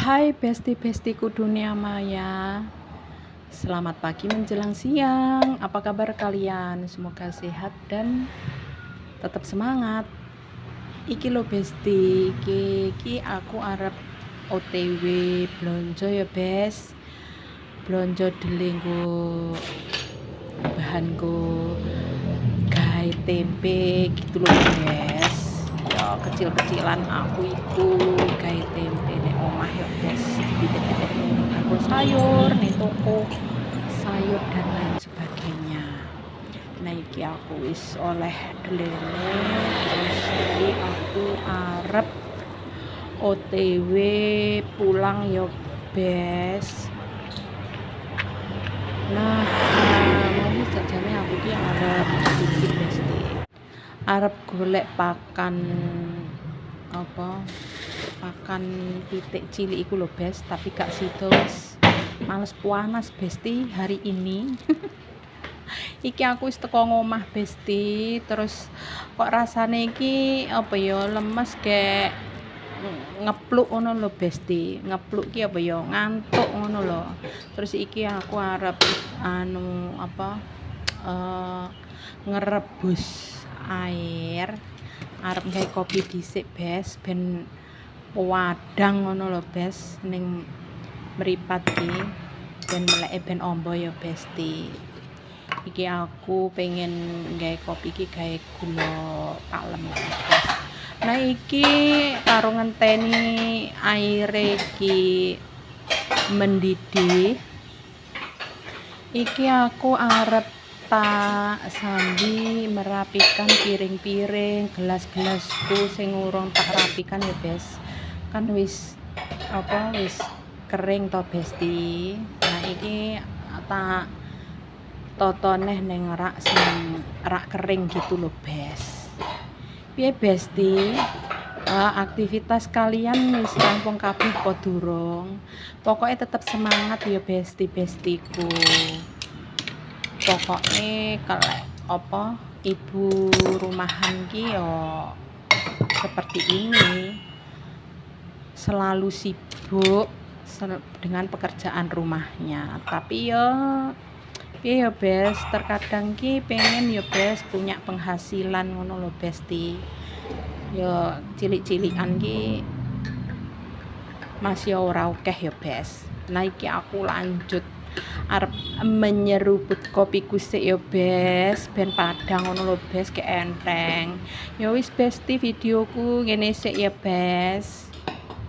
Hai besti-bestiku dunia maya. Selamat pagi menjelang siang. Apa kabar kalian? Semoga sehat dan tetap semangat. Iki lo besti, iki aku arep OTW blonjo ya bes. Blonjo delenggo bahanku gawe tempe gitu loh bes. Ya kecil-kecilan aku iku gawe tempe nek omah ya bes. Bibit-bibit aku sayur ning toko sayur dan lain sebagainya. Nah iki aku wis oleh delene terus iki aku arep OTW pulang ya bes. Nah mau jajane aku ki arep bikin besti. Arep golek pakan pakan pitik cilik iku lho bes, tapi gak sida wis males puanas besti hari ini. Iki aku wis teko ngomah besti, terus kok rasane iki lemes kayak ngepluk ngono lho besti. Ngepluk ki ngantuk ngono lho. Terus iki aku arep ngerebus air, arep gawe kopi dhisik bes ben wadang ngono lho bes ning mripat ki ben meleke ben ombo ya besti. Iki aku pengen gawe kopi ki gawe gula palem bes. Nah iki karo ngenteni aire iki mendidih. Iki aku arep tak sambil merapikan piring-piring, gelas-gelasku sing urung tak rapikan ya bes. Kan wis kering to besti. Nah iki tak totoneh neng rak sing rak kering gitu loh bes. Piye besti? Aktivitas kalian wis rampung kabeh apa durung? Pokoknya tetap semangat ya besti-bestiku. Pokoknya kalau ibu rumahan ki yo seperti ini, selalu sibuk dengan pekerjaan rumahnya, tapi yo bes terkadang ki pengen yo bes punya penghasilan ngono lo besti. Yo cilik-cilikan ki masih ora akeh yo bes. Nah iki aku lanjut arep menyeruput kopiku sik ya bes ben padang ngono lho bes ke enteng. Ya wis besti videoku ngene sik ya bes.